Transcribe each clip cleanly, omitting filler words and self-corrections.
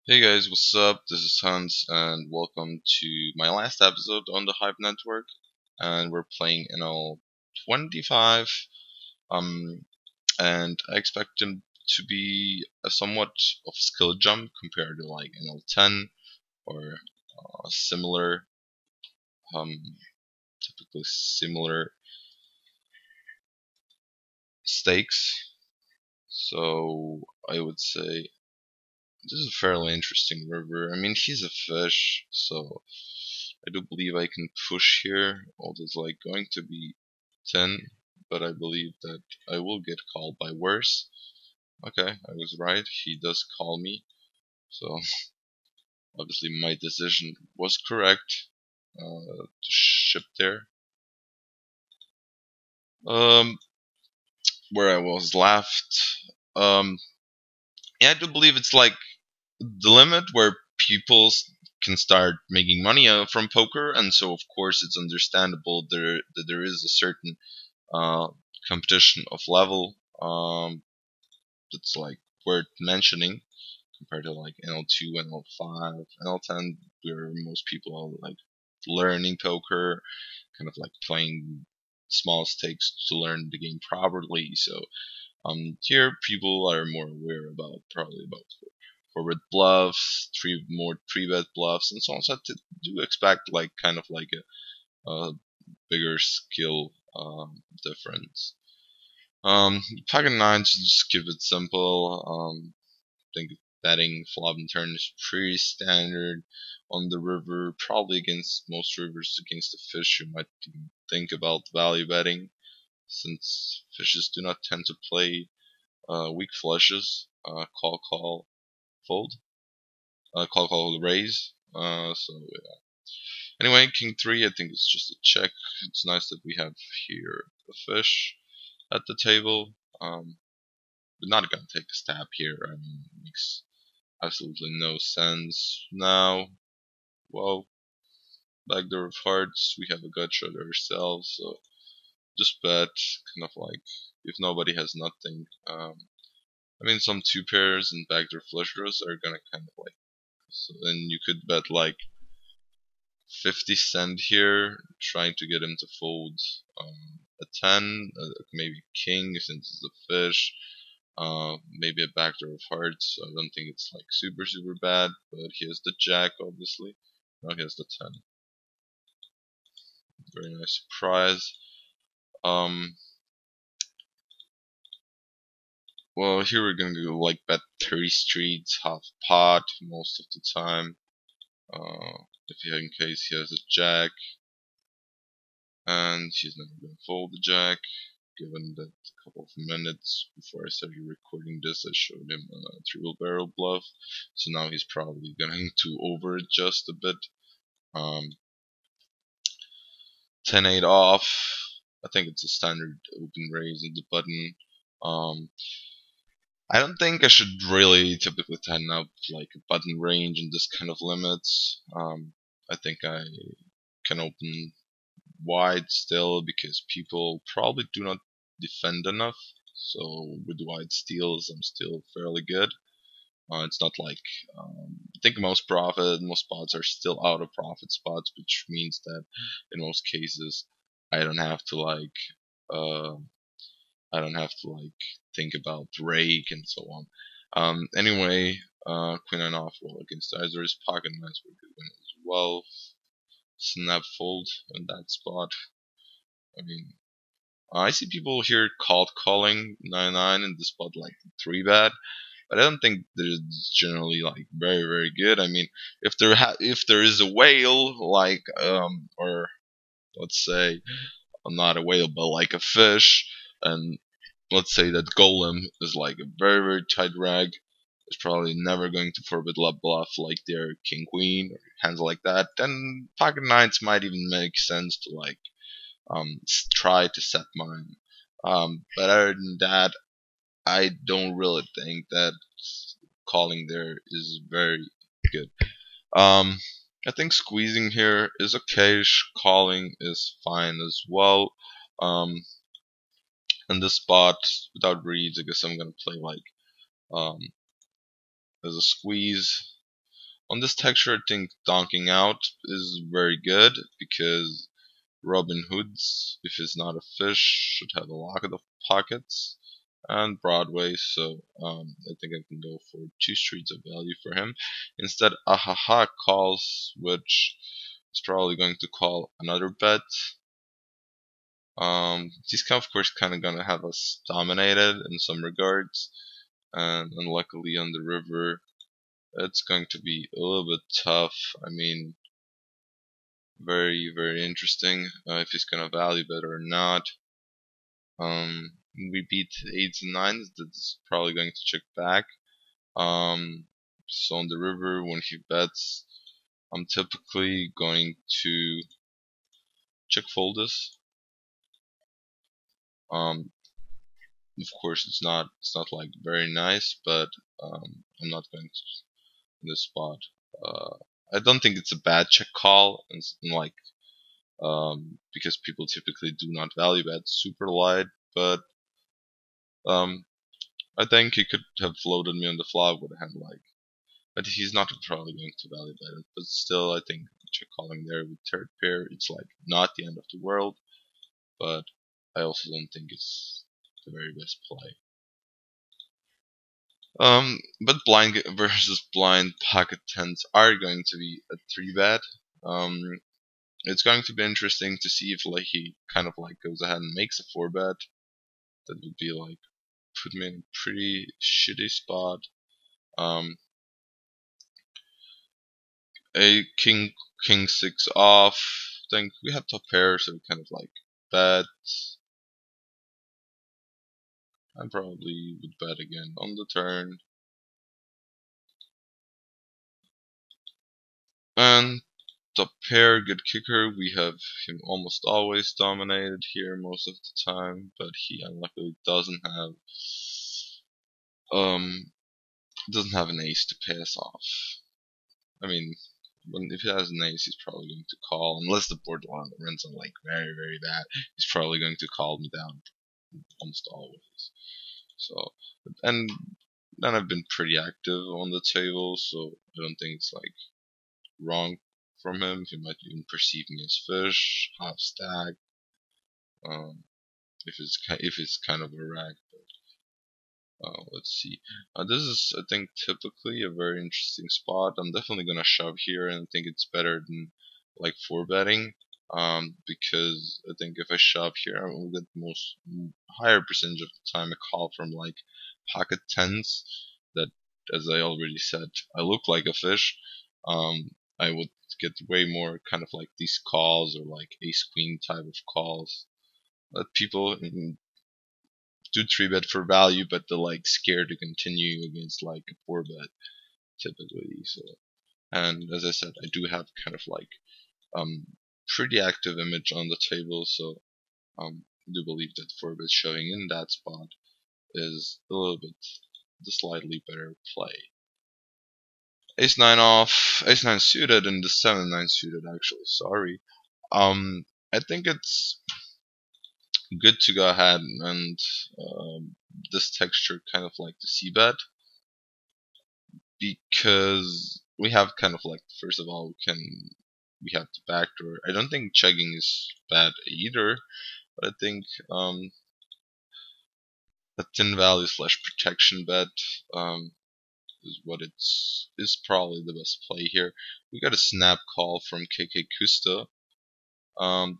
Hey guys, what's up? This is Hans, and welcome to my last episode on the Hive network. And we're playing NL25. Um, and I expect him to be a somewhat of a skill jump compared to like NL10 or similar, um, typically similar stakes. So I would say this is a fairly interesting river. I mean, he's a fish, so I do believe I can push here. Although it's like going to be 10, but I believe that I will get called by worse. Okay, I was right. He does call me, so obviously my decision was correct to ship there. Um, where I was left. Um, yeah, I do believe it's like the limit where people can start making money from poker, and so of course it's understandable that there is a certain uh, competition of level that's like worth mentioning compared to like NL2, NL5, NL10, where most people are like learning poker, kind of like playing small stakes to learn the game properly. So here people are more aware about probably about forward bluffs, three bet bluffs, and so on. So I do expect like kind of like a bigger skill difference. Pocket nines, just keep it simple. I think betting flop and turn is pretty standard on the river. Probably against most rivers against the fish, you might even think about value betting, since fishes do not tend to play weak flushes. Call fold. Call raise. So yeah. Anyway, king three. I think it's just a check. It's nice that we have here a fish at the table. We're not gonna take a stab here. I mean, it makes absolutely no sense. Now, well, backdoor of hearts, we have a gut shot ourselves, so just bet, kind of like, if nobody has nothing. I mean, some two pairs and backdoor flush draws are gonna kind of like, so then you could bet like 50 cent here, trying to get him to fold a 10, maybe king since it's a fish. Maybe a backdoor of hearts. I don't think it's like super bad, but he has the jack obviously. Now he has the 10. Very nice surprise. Um, well, here we're gonna go like bet 30 streets, half pot most of the time. If he, in case he has a jack, and he's never gonna fold the jack. Given that a couple of minutes before I started recording this, I showed him a triple barrel bluff, so now he's probably going to over adjust a bit. 10-8 off. I think it's a standard open raise on the button. Um, I don't think I should really typically tighten up like a button range in this kind of limits. I think I can open wide still because people probably do not defend enough. So with wide steals, I'm still fairly good. It's not like I think most spots are still out of profit spots, which means that in most cases I don't have to like uh, I don't have to like think about rake and so on. Anyway, queen and off well against either is pocket nines were good win as well. Snap fold in that spot. I mean, I see people here calling 9-9 in the spot like 3 bet, but I don't think that it's generally like very good. I mean, if there is a whale like or let's say not a whale but like a fish, and let's say that golem is like a very tight rag, it's probably never going to forbid love bluff like their king queen or hands like that. Then pocket nines might even make sense to like try to set mine. But other than that, I don't really think that calling there is very good. Um, I think squeezing here is okay. Calling is fine as well. Um, in this spot without reads, I guess I'm gonna play like um, as a squeeze. On this texture, I think donking out is very good because Robin Hood's, if he's not a fish, should have a lot of pockets and Broadway, so I think I can go for 2 streets of value for him. Instead, Ahaha calls, which is probably going to call another bet. He's of course kind of gonna have us dominated in some regards, and unluckily on the river, it's going to be a little bit tough. I mean, very interesting if he's gonna value bet or not. We beat 8s and 9s. That's probably going to check back. So on the river, when he bets, I'm typically going to check fold this. Of course, it's not like very nice, but I'm not going to this spot. Uh, I don't think it's a bad check call, and like because people typically do not value bet super light, but um, I think he could have floated me on the flop with a hand like, but he's not probably going to value bet it. But still, I think check calling there with third pair, it's like not the end of the world, but I also don't think it's the very best play. But blind versus blind pocket tens are going to be a 3 bet. It's going to be interesting to see if like he kind of like goes ahead and makes a 4 bet. That would be like put me in a pretty shitty spot. Um, a king 6 off. I think we have top pair, so we kind of like bet. I probably would bet again on the turn. And top pair, good kicker. We have him almost always dominated here most of the time, but he unluckily um doesn't have an ace to pass off. I mean, if he has an ace, he's probably going to call, unless the board runs on like very bad. He's probably going to call me down almost always. So, and then I've been pretty active on the table, so I don't think it's like wrong from him. He might even perceive me as fish, half stack. Um, if it's kind of a rack. Let's see. This is, I think, typically a very interesting spot. I'm definitely gonna shove here, and I think it's better than like 4 betting. Because I think if I shove here, I will get most higher percentage of the time a call from like pocket tens. That, as I already said, I look like a fish. I would get way more kind of like these calls or like ace queen type of calls that people do 3 bet for value, but they're like scared to continue against like a 4 bet typically. So, and as I said, I do have kind of like pretty active image on the table, so I do believe that 4 bet shoving in that spot is a little bit the slightly better play. Ace 9 off, ace 9 suited, and the 7-9 suited actually. Sorry. I think it's good to go ahead and this texture kind of like the c-bet, because we have kind of like, first of all, we have the backdoor. I don't think checking is bad either, but I think a thin value slash protection bet is what is probably the best play here. We got a snap call from KK Kusta,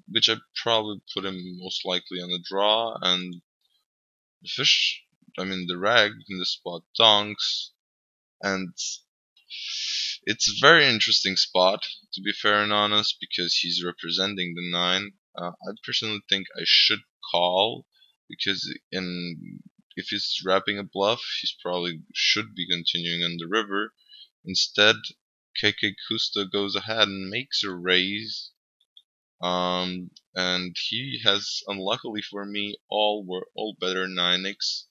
which I probably put him most likely on the draw, and the fish, I mean the rag in the spot donks, and it's a very interesting spot, to be fair and honest, because he's representing the 9. I personally think I should call, because if he's wrapping a bluff, he's probably should be continuing on the river. Instead, KK Kusta goes ahead and makes a raise, and he has, unluckily for me, all better 9x,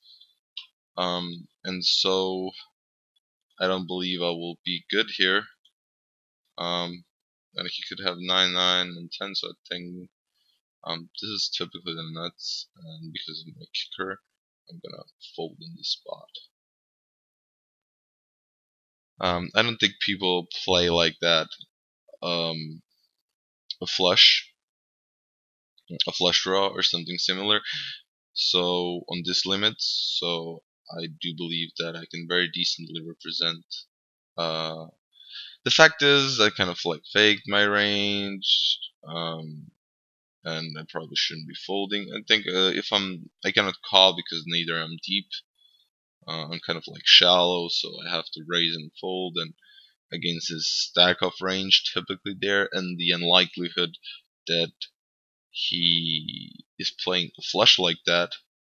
and so I don't believe I will be good here. And he could have 9-9 and 10, so I think this is typically the nuts, and because of my kicker, I'm gonna fold in this spot. I don't think people play like that. Um, a flush, a flush draw, or something similar. So on this limit, so I do believe that I can very decently represent. Uh, the fact is, I kind of like faked my range, and I probably shouldn't be folding. I think if I cannot call because neither I'm deep. I'm kind of like shallow, so I have to raise and fold, and against his stack of range typically there, and the unlikelihood that he is playing a flush like that,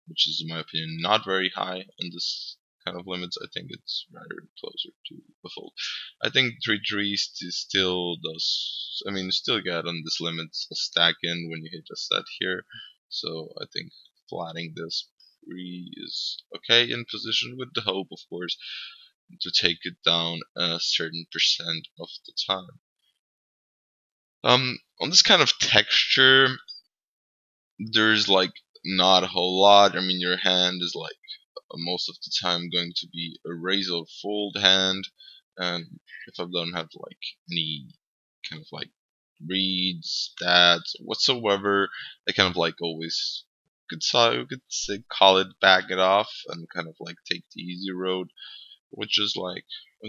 which is in my opinion not very high on this kind of limits. I think it's rather closer to a fold. I think 3-3 still does. I mean, still get on this limits a stack in when you hit a set here. So I think flatting this pre is okay in position with the hope, of course, to take it down a certain percent of the time. On this kind of texture, there's like not a whole lot. I mean, your hand is like most of the time going to be a raise or fold hand, and if I don't have like any kind of like reads, stats whatsoever, I kind of like always could say call it, back it off, and kind of like take the easy road, which is like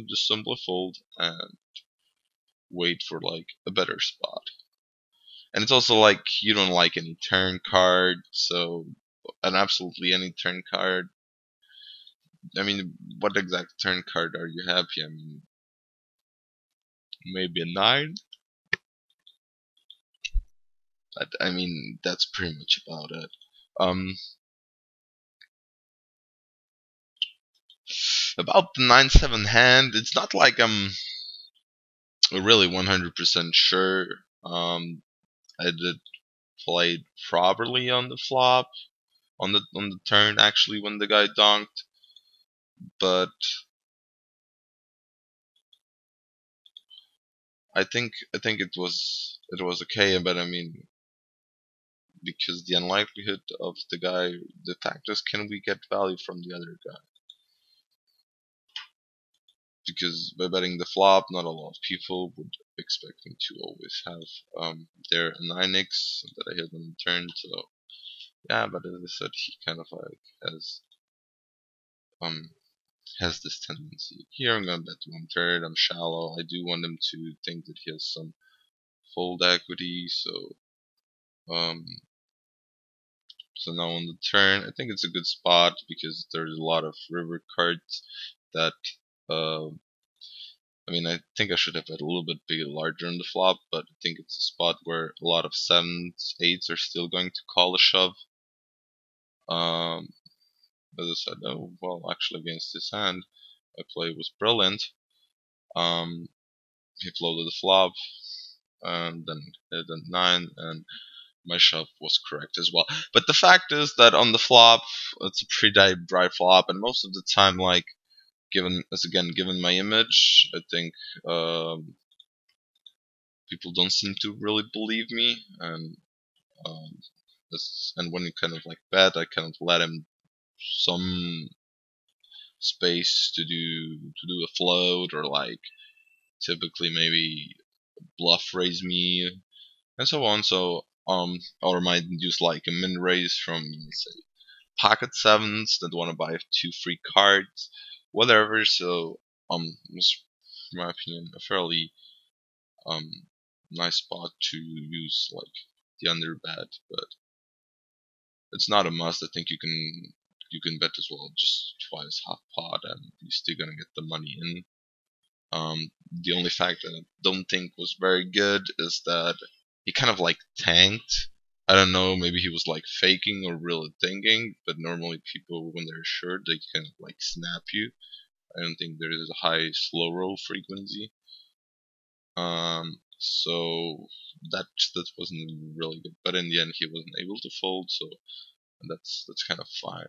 just simply fold and wait for like a better spot. And it's also like you don't like any turn card, so an absolutely any turn card. I mean, what exact turn card are you happy? I mean, maybe a 9? But, I mean, that's pretty much about it. Um, about the 9-7 hand, it's not like I'm really 100% sure. I did play properly on the flop, on the turn actually when the guy donked, but I think it was okay. But I mean, because the unlikelihood of the guy, the fact is, can we get value from the other guy? Because by betting the flop, not a lot of people would expect me to always have their 9x that I hit on the turn. So yeah, but as I said, he kind of like um has this tendency. Here I'm gonna bet 1/3. I'm shallow. I do want him to think that he has some fold equity. Um so now on the turn, I think it's a good spot because there's a lot of river cards that uh, I mean, I think I should have had a little bit bigger, larger on the flop, but I think it's a spot where a lot of 7s, 8s are still going to call a shove. As I said, oh, well, actually against this hand, my play was brilliant. Um, he floated the flop, and then hit a 9, and my shove was correct as well. But the fact is that on the flop, it's a pretty dry flop, and most of the time, like, given my image, I think people don't seem to really believe me, and um, and when you kind of like bet, I kind of let him some space to do a float, or like typically maybe bluff raise me and so on. So or might use like a min raise from, say, pocket 7s that want to buy 2 free cards, whatever. So it was, in my opinion, a fairly um nice spot to use like the under bet, but it's not a must. I think you can bet as well, just twice half pot, and you're still gonna get the money in. The only fact that I don't think was very good is that he kind of like tanked. I don't know, maybe he was like faking or really thinking, but normally people, when they're short, they kind of like snap you. I don't think there is a high slow roll frequency. So that wasn't really good. But in the end, he wasn't able to fold, so that's kind of fine.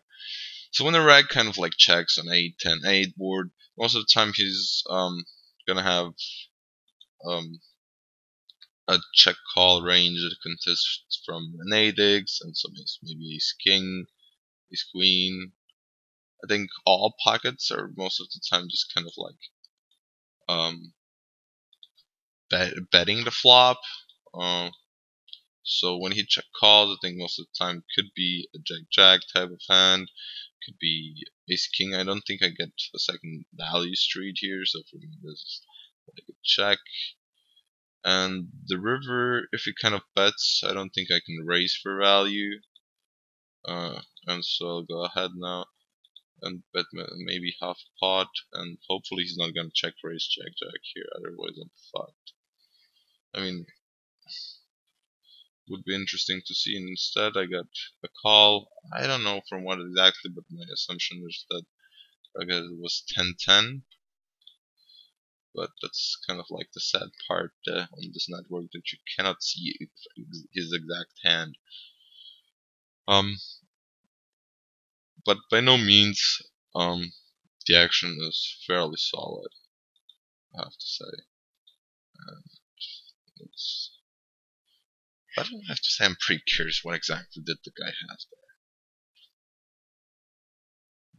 So when the reg kind of like checks on 8-10-8 board, most of the time he's gonna have um a check call range that consists from an 8x and some maybe ace king, ace queen. I think all pockets are most of the time just kind of like um, betting the flop. Um, so when he check calls, I think most of the time could be a jack-jack type of hand, could be ace-king. I don't think I get a second value street here, so for me this is like a check. And the river, if he kind of bets, I don't think I can raise for value. And so I'll go ahead now and bet maybe half pot, and hopefully he's not gonna check raise jack-jack here, otherwise I'm fucked. I mean, would be interesting to see. Instead, I got a call. I don't know from what exactly, but my assumption is that I guess it was 10-10. But that's kind of like the sad part on this network, that you cannot see his exact hand. But by no means the action is fairly solid, I have to say. And it's, I don't have to say, I'm pretty curious what exactly did the guy have there.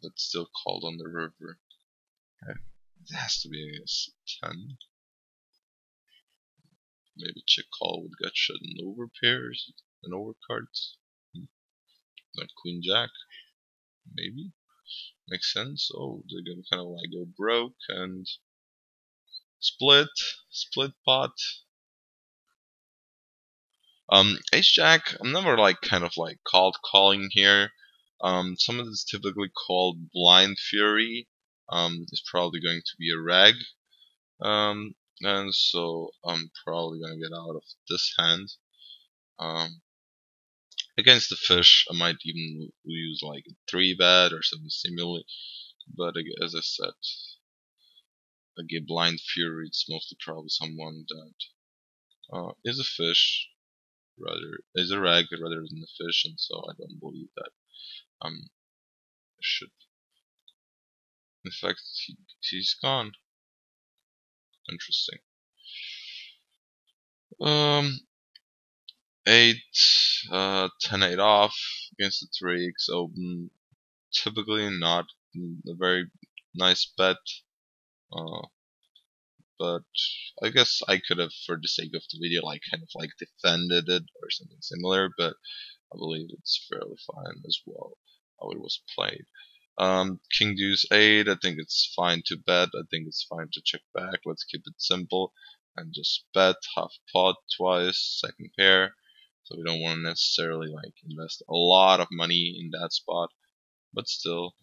That's still called on the river. It has to be a 10. Maybe check call with gut shot and over pairs and over cards. Like queen jack. Maybe. Makes sense. Oh, they're gonna kind of like go broke and split pot. Ace jack, I'm never like kind of like calling here. Some of this typically called blind fury. Is probably going to be a reg. And so I'm probably gonna get out of this hand. Against the fish, I might even use like a 3-bet or something similar. But as I said, again, blind fury, it's mostly probably someone that is a fish is a rag rather than a fish, and so I don't believe that should. In fact, he's gone. Interesting. 8, 10-8 off against the 3x open. Typically not a very nice bet. But I guess I could have, for the sake of the video, like kind of like defended it or something similar, but I believe it's fairly fine as well how it was played. King deuce 8, I think it's fine to bet. I think it's fine to check back. Let's keep it simple and just bet half pot twice, second pair. So we don't want to necessarily like invest a lot of money in that spot. But still,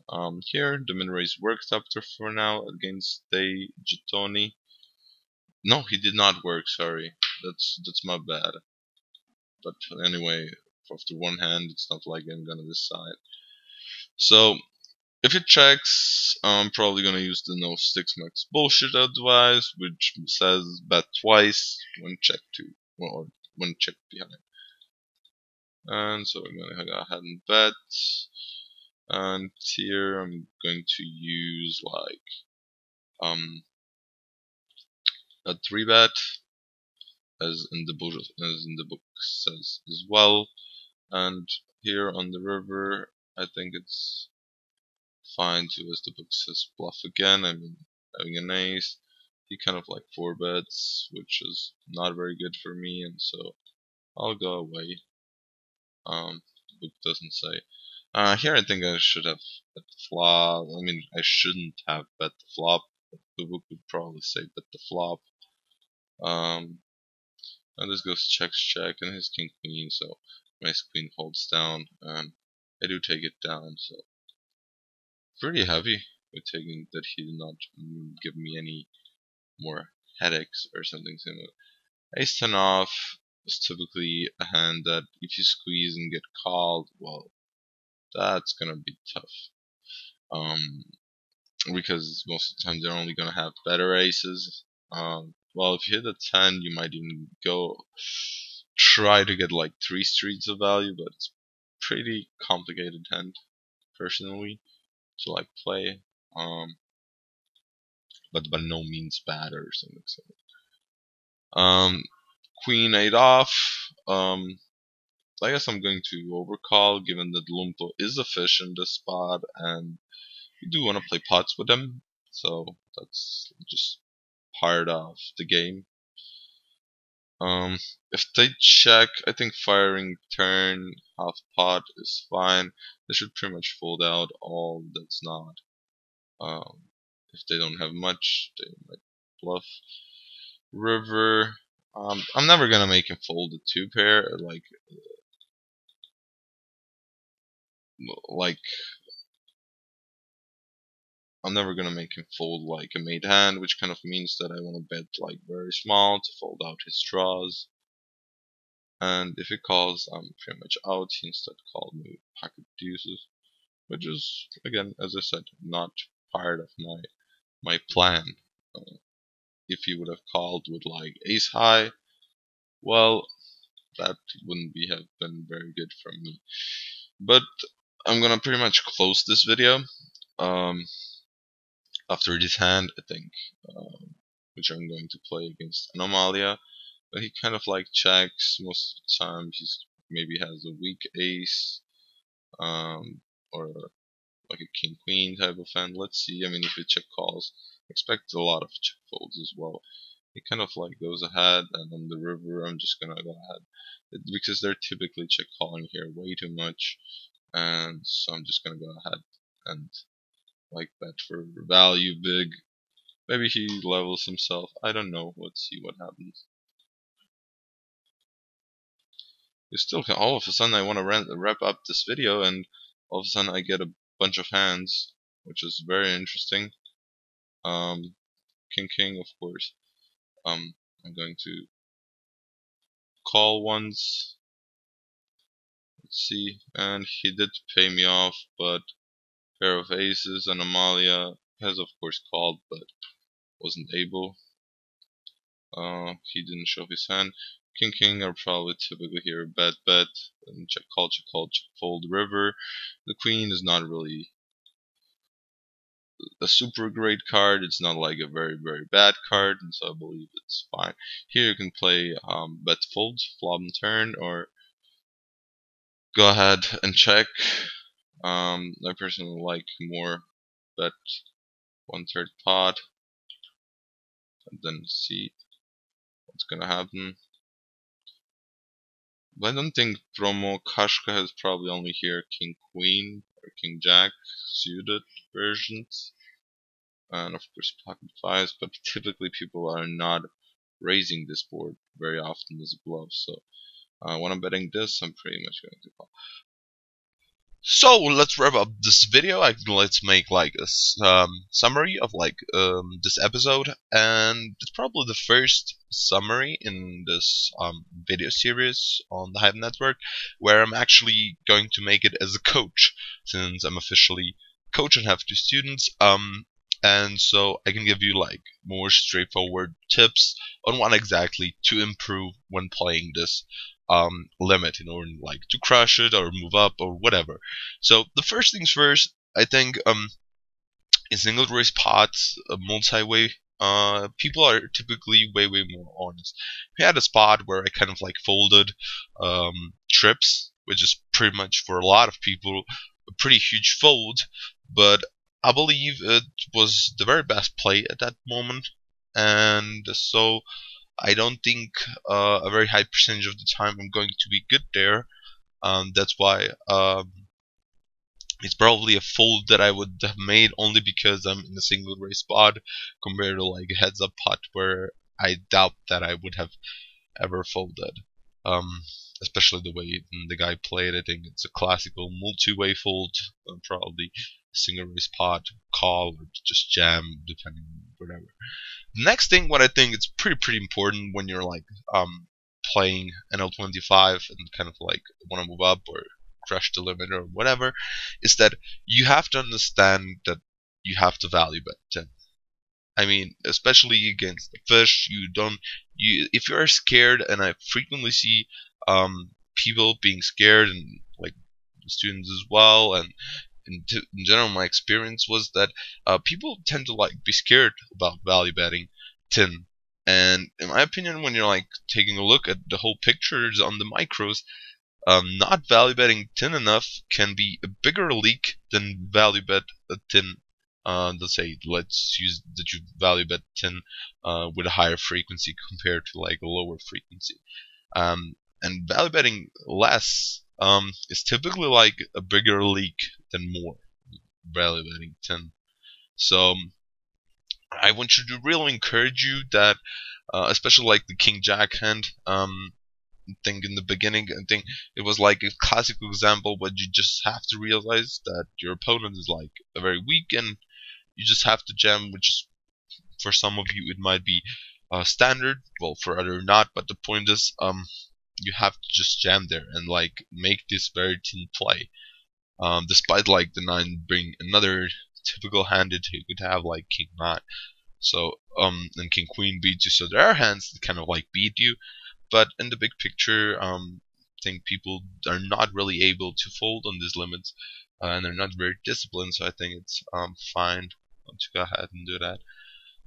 here the min raise worked after for now against the Gitoni. No, he did not work. Sorry, that's my bad. But anyway, after one hand, it's not like I'm gonna decide. So if it checks, I'm probably gonna use the no sticks max bullshit advice, which says bet twice when check two, or when check behind. And so I'm gonna go ahead and bet. And here I'm going to use like a 3-bet, as in the book says as well. And here on the river, I think it's fine to, as the book says, bluff again. I mean, having an ace, he kind of like 4-bets, which is not very good for me, and so I'll go away. The book doesn't say. Here I think I should have bet the flop. I mean, I shouldn't have bet the flop. The book would probably say bet the flop. And this goes check, and his king queen, so my queen holds down, and I do take it down, so pretty heavy with taking that he did not give me any more headaches or something similar. Ace 10 off is typically a hand that if you squeeze and get called, well, that's gonna be tough. Because most of the time they're only gonna have better aces. Well, if you hit a 10, you might even go try to get like 3 streets of value, but it's pretty complicated hand, personally, to like play. But by no means bad or something. Queen 8 off. I guess I'm going to overcall, given that Lumpo is a fish in this spot, and we do want to play pots with him, so that's just part of the game. If they check, I think firing turn half pot is fine. They should pretty much fold out all that's not. If they don't have much, they might bluff. River. I'm never gonna make him fold a 2-pair. Like I'm never gonna make him fold like a made hand, which kind of means that I want to bet like very small to fold out his draws. And if he calls, I'm pretty much out. He instead called me with pocket deuces, which is again, as I said, not part of my plan. If he would have called with like ace high, well, that wouldn't have been very good for me. But I'm gonna pretty much close this video. After this hand, I think, which I'm going to play against Anomalia. But he kind of like checks most of the time. He's maybe has a weak ace, or like a king queen type of hand. Let's see. I mean, if he check calls, expect a lot of check folds as well. He kind of like goes ahead, and on the river, I'm just gonna go ahead because they're typically check calling here way too much, and so I'm just gonna go ahead and like bet for value big. Maybe he levels himself. I don't know. Let's see what happens. You still can. All of a sudden, I want to wrap up this video, and all of a sudden, I get a bunch of hands, which is very interesting. King king, of course. I'm going to call once. Let's see, and he did pay me off, but pair of aces and Amalia has of course called, but wasn't able. He didn't show his hand. King king are probably typically here bet and check call, check fold river. The queen is not really a super great card. It's not like a very bad card, and so I believe it's fine. Here you can play bet fold, flop and turn, or go ahead and check. I personally like more bet 1/3 pot and then see what's gonna happen. But I don't think promo Kashka has probably only here king queen or king jack suited versions, and of course pocket fives. But typically people are not raising this board very often as a bluff. So when I'm betting this, I'm pretty much going to call. So let's wrap up this video. Let's make like a summary of like this episode, and it's probably the first summary in this video series on the Hive network where I'm actually going to make it as a coach, since I'm officially coach and have 2 students. And so I can give you like more straightforward tips on what exactly to improve when playing this limit in order like to crush it or move up or whatever. So the first things first, I think in single race pots, multi-way, people are typically way more honest. We had a spot where I kind of like folded trips, which is pretty much for a lot of people a pretty huge fold, but I believe it was the very best play at that moment, and so I don't think a very high percentage of the time I'm going to be good there. That's why it's probably a fold that I would have made only because I'm in a single race spot compared to like a heads up pot where I doubt that I would have ever folded. Especially the way the guy played. I think it's a classical multi-way fold, probably single race pot, call, or just jam, depending on whatever. The next thing, what I think is pretty important when you're like playing NL25 and kind of like want to move up or crush the limit or whatever, is that you have to understand that you have to value bet 10. I mean, especially against the fish, if you're scared, and I frequently see people being scared, and like students as well, and in general, my experience was that people tend to like be scared about value betting tin. And in my opinion, when you're like taking a look at the whole pictures on the micros, not value betting tin enough can be a bigger leak than value bet a tin Let's say let's use that you value bet 10 with a higher frequency compared to like a lower frequency. And value betting less is typically like a bigger leak than more value betting 10. So I want you to really encourage you that, especially like the King Jack hand. Think in the beginning, I think it was like a classic example, but you just have to realize that your opponent is like a very weak, and you just have to jam, which is for some of you it might be standard, well for other not. But the point is, you have to just jam there and like make this very thin play. Despite like the 9 bring another typical hand that you could have like King 9. So and King Queen beat you, so there are hands that kind of like beat you, but in the big picture, I think people are not really able to fold on these limits, and they're not very disciplined. So I think it's fine to go ahead and do that.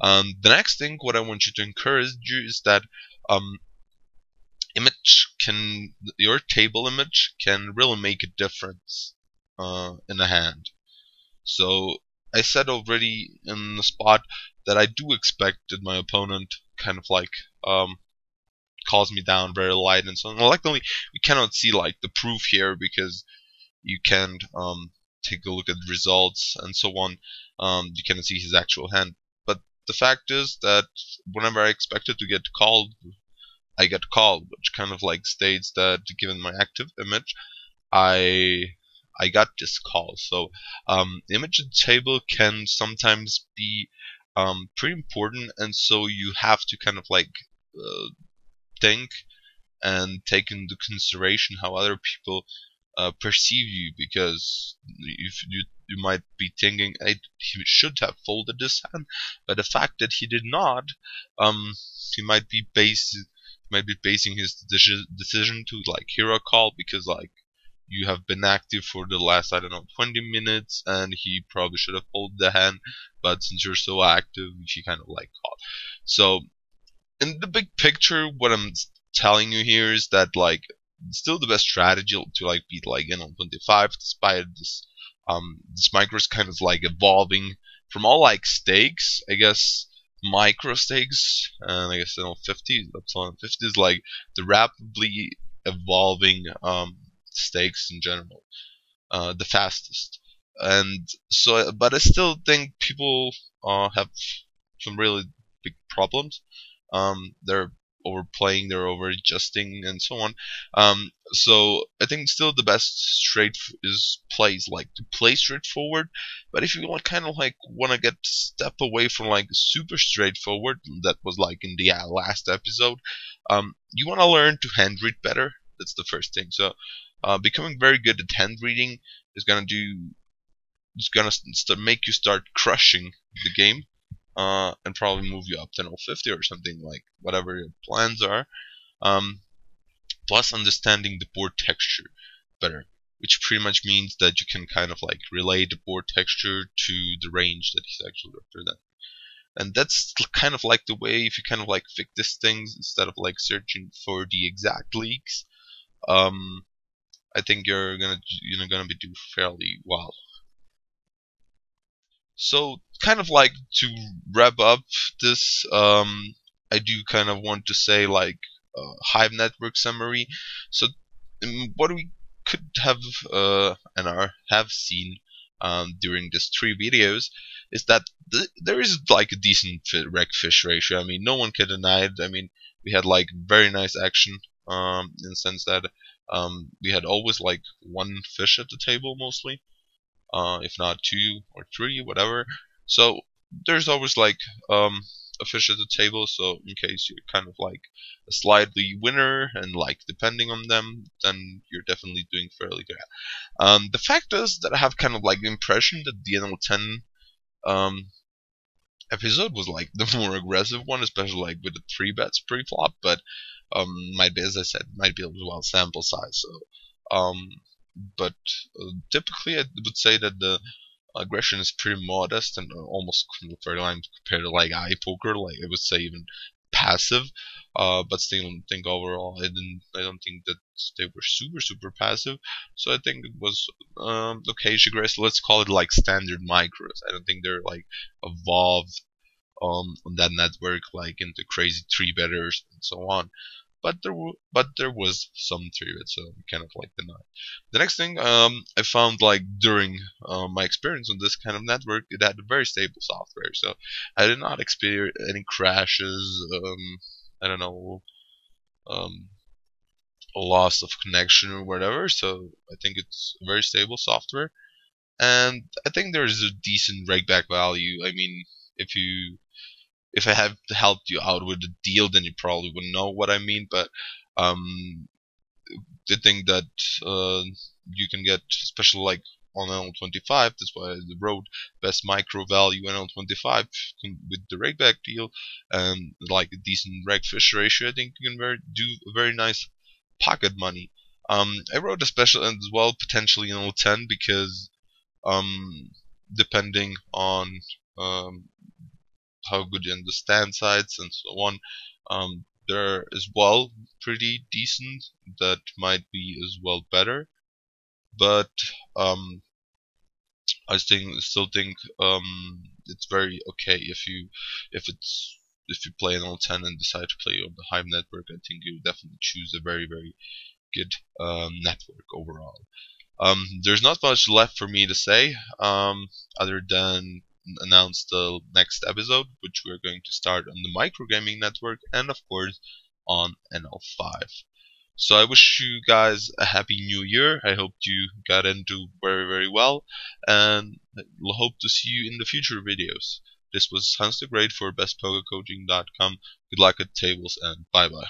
The next thing, what I want you to encourage you is that um, your table image can really make a difference in a hand. So I said already in the spot that I do expect that my opponent kind of like calls me down very light and so on. Luckily, we cannot see like the proof here because you can't take a look at the results and so on. You cannot see his actual hand. But the fact is that whenever I expected to get called, I get called, which kind of like states that given my active image, I got this call. So the image of the table can sometimes be pretty important, and so you have to kind of like think and take into consideration how other people perceive you, because if you might be thinking, hey, he should have folded this hand, but the fact that he did not, he might be basing his decision to like hero call because like you have been active for the last, I don't know, 20 minutes, and he probably should have folded the hand, but since you're so active, he kind of like called. So in the big picture, what I'm telling you here is that like still the best strategy to like beat like NL25, despite this micro is kind of like evolving from all like stakes, I guess micro stakes, and I guess NL50 up to NL50 is like the rapidly evolving stakes in general, the fastest. And so, but I still think people have some really big problems. They're overplaying, they're over adjusting, and so on. So I think still the best straight is plays like to play straightforward. But if you want kind of like want to get step away from like super straightforward, that was like in the last episode. You want to learn to hand read better. That's the first thing. So becoming very good at hand reading is gonna make you start crushing the game, and probably move you up to level 50 or something, like whatever your plans are. Plus understanding the board texture better, which pretty much means that you can kind of like relate the board texture to the range that he's actually representing. And that's kind of like the way if you kind of like fix these things instead of like searching for the exact leaks. I think you're gonna be do fairly well. So, kind of like to wrap up this, I do kind of want to say like Hive network summary. So, what we could have and have seen during these 3 videos is that there is like a decent rec fish ratio. I mean, no one can deny it. I mean, we had like very nice action in the sense that we had always like 1 fish at the table mostly, if not 2 or 3, whatever. So there's always like a fish at the table. So in case you're kind of like a slightly winner and like depending on them, then you're definitely doing fairly good. The fact is that I have kind of like the impression that the NL10 episode was like the more aggressive one, especially like with the 3 bets pre-flop. But might be, as I said, might be as well sample size. So but typically I would say that the aggression is pretty modest and almost very line compared to like iPoker. Like I would say even passive. But still, think overall, I don't think that they were super passive. So I think it was okay. Let's call it like standard micros. I don't think they're like evolved on that network like into crazy three betters and so on. But there was some three bit, so we kind of like deny. The next thing I found like during my experience on this kind of network, it had very stable software, so I did not experience any crashes. I don't know, um, a loss of connection or whatever. So I think it's very stable software, and I think there's a decent rakeback value. I mean, if I have helped you out with the deal, then you probably would know what I mean. But um, the thing that you can get, especially like on NL25, that's why I wrote best micro value NL25 with the rakeback deal and like a decent rake fish ratio. I think you can do a very nice pocket money. I wrote a special as well, potentially NL10, because depending on um, how good you understand sites and so on. There is well pretty decent that might be as well better, but um, still think it's very okay if you play an L10 and decide to play on the Hive network. I think you definitely choose a very good network overall. There's not much left for me to say, other than announce the next episode, which we're going to start on the microgaming network and of course on NL5. So I wish you guys a happy new year. I hope you got into very well, and hope to see you in the future videos. This was Hans the Great for bestpokercoaching.com. Good luck at tables and bye bye.